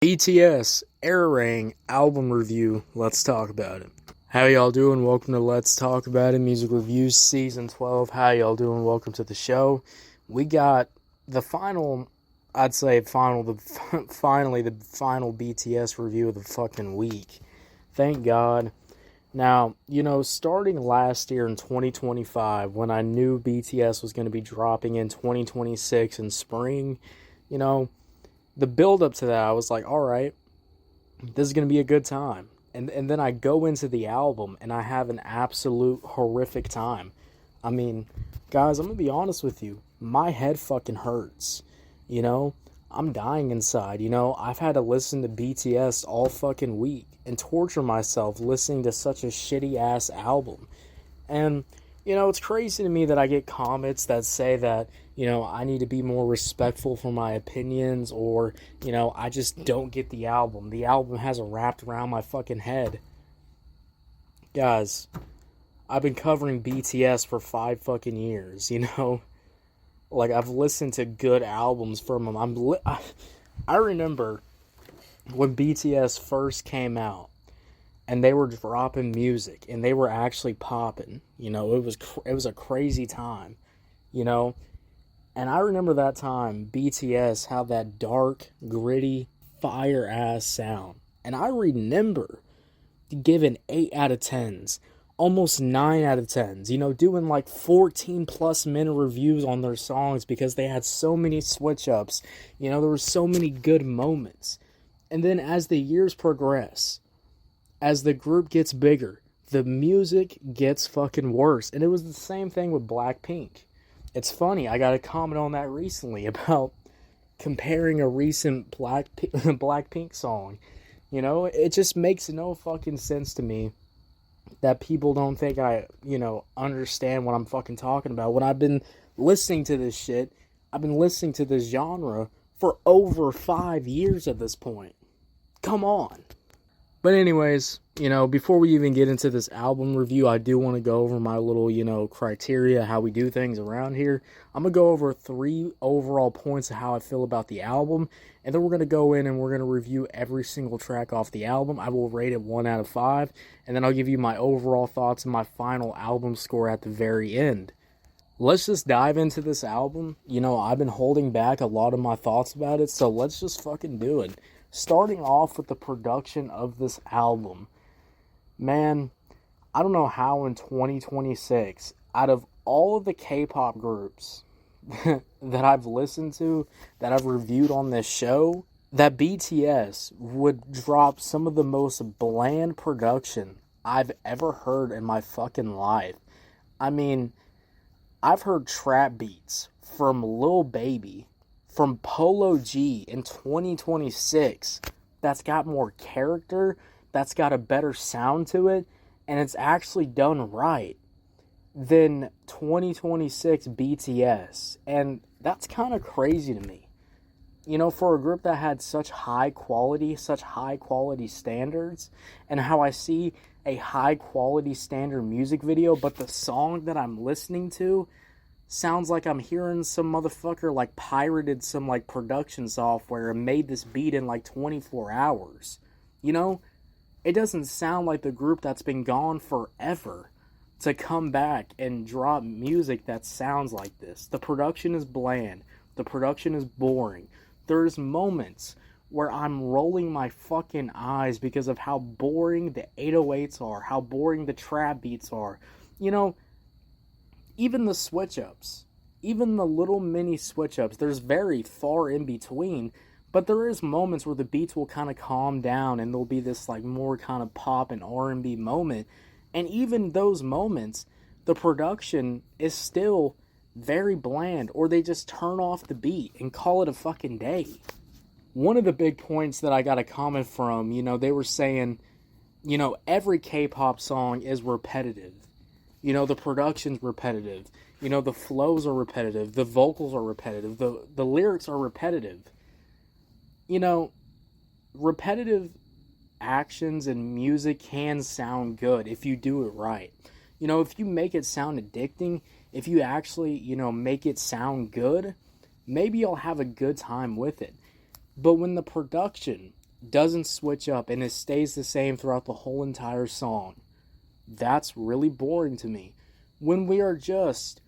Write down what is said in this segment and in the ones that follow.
BTS Arirang album review. Let's talk about it. How y'all doing? Welcome to Let's Talk About It, Music Reviews Season 12. How y'all doing? Welcome to the show. We got the final, finally the final BTS review of the fucking week. Thank God. Now, starting last year in 2025, when I knew BTS was going to be dropping in 2026 in spring, the build up to that, I was like, all right, this is going to be a good time. And then I go into the album and I have an absolute horrific time. I mean, guys, I'm going to be honest with you. My head fucking hurts. I'm dying inside. I've had to listen to BTS all fucking week and torture myself listening to such a shitty ass album. And it's crazy to me that I get comments that say that, I need to be more respectful for my opinions, or, I just don't get the album. The album hasn't wrapped around my fucking head. Guys, I've been covering BTS for 5 fucking years, Like, I've listened to good albums from them. I remember when BTS first came out, and they were dropping music, and they were actually popping. It was a crazy time, And I remember that time BTS had that dark, gritty, fire-ass sound. And I remember giving 8 out of 10s, almost 9 out of 10s, doing like 14-plus minute reviews on their songs because they had so many switch-ups. There were so many good moments. And then as the years progress, as the group gets bigger, the music gets fucking worse. And it was the same thing with Blackpink. It's funny, I got a comment on that recently about comparing a recent Blackpink song. It just makes no fucking sense to me that people don't think I, understand what I'm fucking talking about. When I've been listening to this shit, I've been listening to this genre for over 5 years at this point. Come on. But anyways, before we even get into this album review, I do want to go over my little, criteria, how we do things around here. I'm going to go over 3 overall points of how I feel about the album, and then we're going to go in and we're going to review every single track off the album. I will rate it 1 out of 5, and then I'll give you my overall thoughts and my final album score at the very end. Let's just dive into this album. I've been holding back a lot of my thoughts about it, so let's just fucking do it. Starting off with the production of this album. Man, I don't know how in 2026, out of all of the K-pop groups that I've listened to, that I've reviewed on this show, that BTS would drop some of the most bland production I've ever heard in my fucking life. I mean, I've heard trap beats from Lil Baby, from Polo G in 2026, that's got more character, that's got a better sound to it, and it's actually done right, than 2026 BTS. And that's kind of crazy to me. For a group that had such high quality standards, and how I see a high quality standard music video, but the song that I'm listening to sounds like I'm hearing some motherfucker like pirated some like production software and made this beat in like 24 hours. It doesn't sound like the group that's been gone forever to come back and drop music that sounds like this. The production is bland. The production is boring. There's moments where I'm rolling my fucking eyes because of how boring the 808s are, how boring the trap beats are. Even the switch-ups, even the little mini switch-ups, there's very far in between, but there is moments where the beats will kind of calm down and there'll be this like more kind of pop and R&B moment, and even those moments, the production is still very bland, or they just turn off the beat and call it a fucking day. One of the big points that I got a comment from, they were saying, every K-pop song is repetitive. The production's repetitive. The flows are repetitive. The vocals are repetitive. The lyrics are repetitive. Repetitive actions and music can sound good if you do it right. If you make it sound addicting, if you actually, make it sound good, maybe you'll have a good time with it. But when the production doesn't switch up, and it stays the same throughout the whole entire song. That's really boring to me. When we are just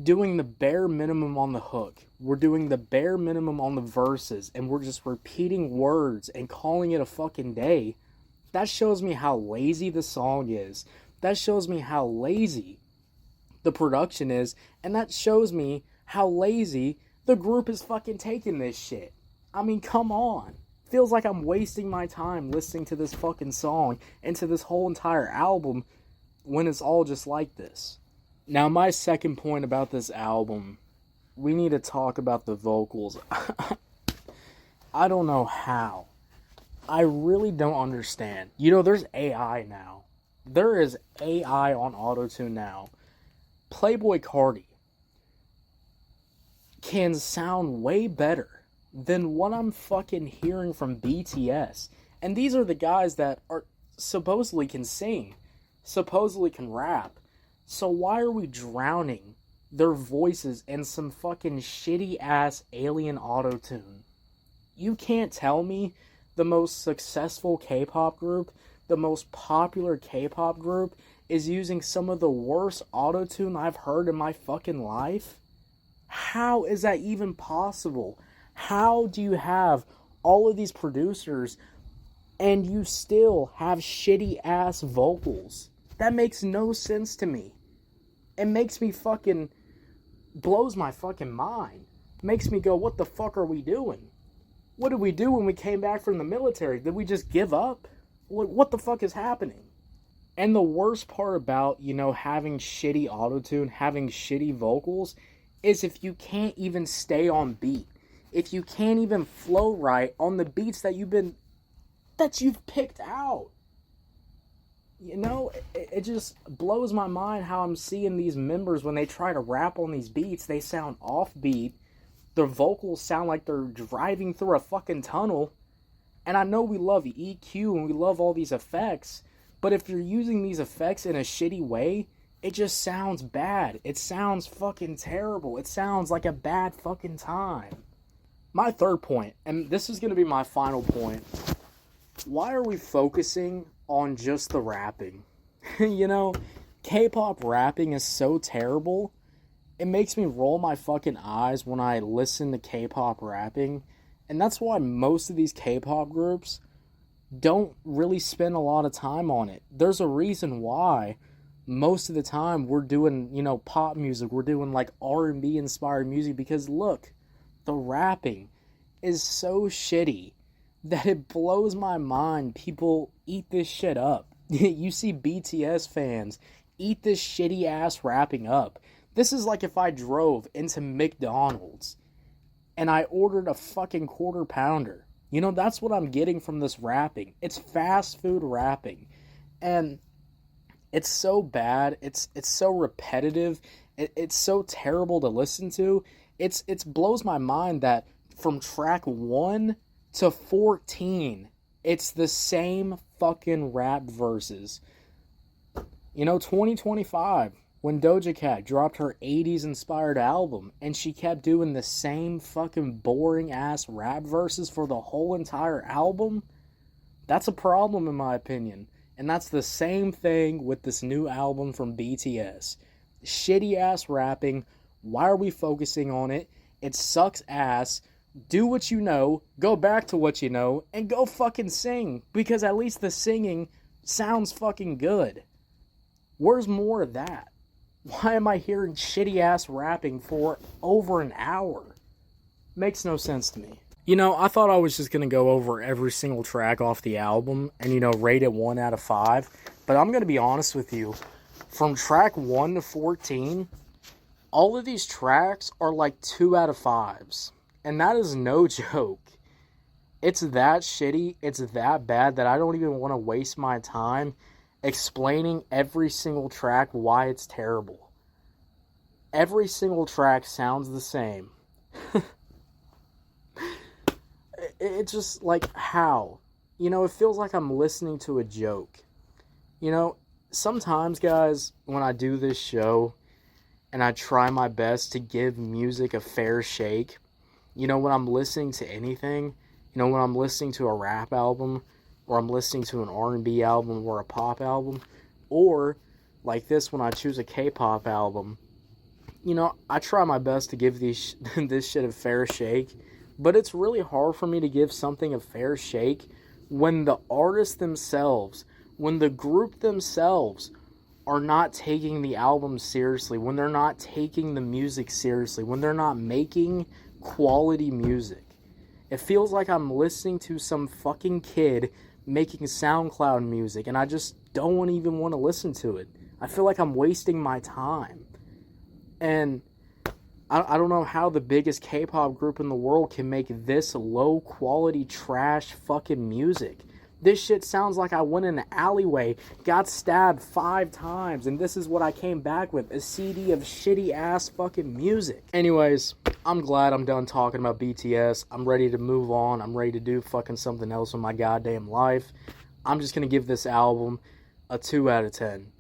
doing the bare minimum on the hook, we're doing the bare minimum on the verses, and we're just repeating words and calling it a fucking day, that shows me how lazy the song is. That shows me how lazy the production is, and that shows me how lazy the group is fucking taking this shit. I mean, come on. Feels like I'm wasting my time listening to this fucking song and to this whole entire album when it's all just like this. Now, my second point about this album, we need to talk about the vocals. I don't know how. I really don't understand. You know, there's AI now. There is AI on autotune now. Playboi Carti can sound way better than what I'm fucking hearing from BTS. And these are the guys that are supposedly can sing, supposedly can rap. So why are we drowning their voices in some fucking shitty ass alien autotune? You can't tell me the most successful K-pop group, the most popular K-pop group, is using some of the worst autotune I've heard in my fucking life? How is that even possible? How do you have all of these producers and you still have shitty ass vocals? That makes no sense to me. It makes me fucking, blows my fucking mind. Makes me go, what the fuck are we doing? What did we do when we came back from the military? Did we just give up? What the fuck is happening? And the worst part about, you know, having shitty autotune, having shitty vocals, is if you can't even stay on beat. If you can't even flow right on the beats that you've picked out. You know, it just blows my mind how I'm seeing these members when they try to rap on these beats, they sound offbeat. Their vocals sound like they're driving through a fucking tunnel. And I know we love EQ and we love all these effects, but if you're using these effects in a shitty way, it just sounds bad. It sounds fucking terrible. It sounds like a bad fucking time. My third point, and this is going to be my final point, why are we focusing on just the rapping? You know, K-pop rapping is so terrible. It makes me roll my fucking eyes when I listen to K-pop rapping. And that's why most of these K-pop groups don't really spend a lot of time on it. There's a reason why most of the time we're doing, you know, pop music. We're doing like R&B inspired music because look, the rapping is so shitty that it blows my mind. People eat this shit up. You see BTS fans eat this shitty ass rapping up. This is like if I drove into McDonald's and I ordered a fucking quarter pounder. You know, that's what I'm getting from this rapping. It's fast food rapping. And it's so bad. It's so repetitive. It's so terrible to listen to. It blows my mind that from track 1 to 14, it's the same fucking rap verses. You know, 2025, when Doja Cat dropped her 80s inspired album and she kept doing the same fucking boring ass rap verses for the whole entire album, that's a problem in my opinion. And that's the same thing with this new album from BTS. Shitty ass rapping. Why are we focusing on it? It sucks ass. Do what you know, go back to what you know, and go fucking sing. Because at least the singing sounds fucking good. Where's more of that? Why am I hearing shitty ass rapping for over an hour? Makes no sense to me. You know, I thought I was just going to go over every single track off the album and, you know, rate it 1 out of 5. But I'm going to be honest with you. From track 1 to 14, all of these tracks are like 2 out of 5s. And that is no joke. It's that shitty, it's that bad that I don't even want to waste my time explaining every single track why it's terrible. Every single track sounds the same. It's just like, how? You know, it feels like I'm listening to a joke. You know, sometimes, guys, when I do this show and I try my best to give music a fair shake, you know, when I'm listening to anything, You know, when I'm listening to a rap album, or I'm listening to an R&B album or a pop album, or like this when I choose a K-pop album, you know, I try my best to give this shit a fair shake, but it's really hard for me to give something a fair shake when the artists themselves, when the group themselves are not taking the album seriously, when they're not taking the music seriously, when they're not making quality music. It feels like I'm listening to some fucking kid making SoundCloud music, and I just don't even want to listen to it. I feel like I'm wasting my time. And I don't know how the biggest K-pop group in the world can make this low-quality trash fucking music. This shit sounds like I went in an alleyway, got stabbed 5 times, and this is what I came back with, a CD of shitty-ass fucking music. Anyways, I'm glad I'm done talking about BTS. I'm ready to move on. I'm ready to do fucking something else with my goddamn life. I'm just gonna give this album a 2 out of 10.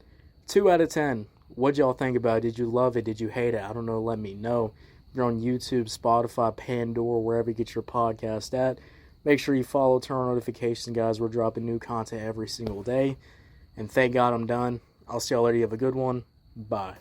2 out of 10. What'd y'all think about it? Did you love it? Did you hate it? I don't know. Let me know. If you're on YouTube, Spotify, Pandora, wherever you get your podcast at, make sure you follow, turn on notifications, guys. We're dropping new content every single day. And thank God I'm done. I'll see y'all later. You have a good one. Bye.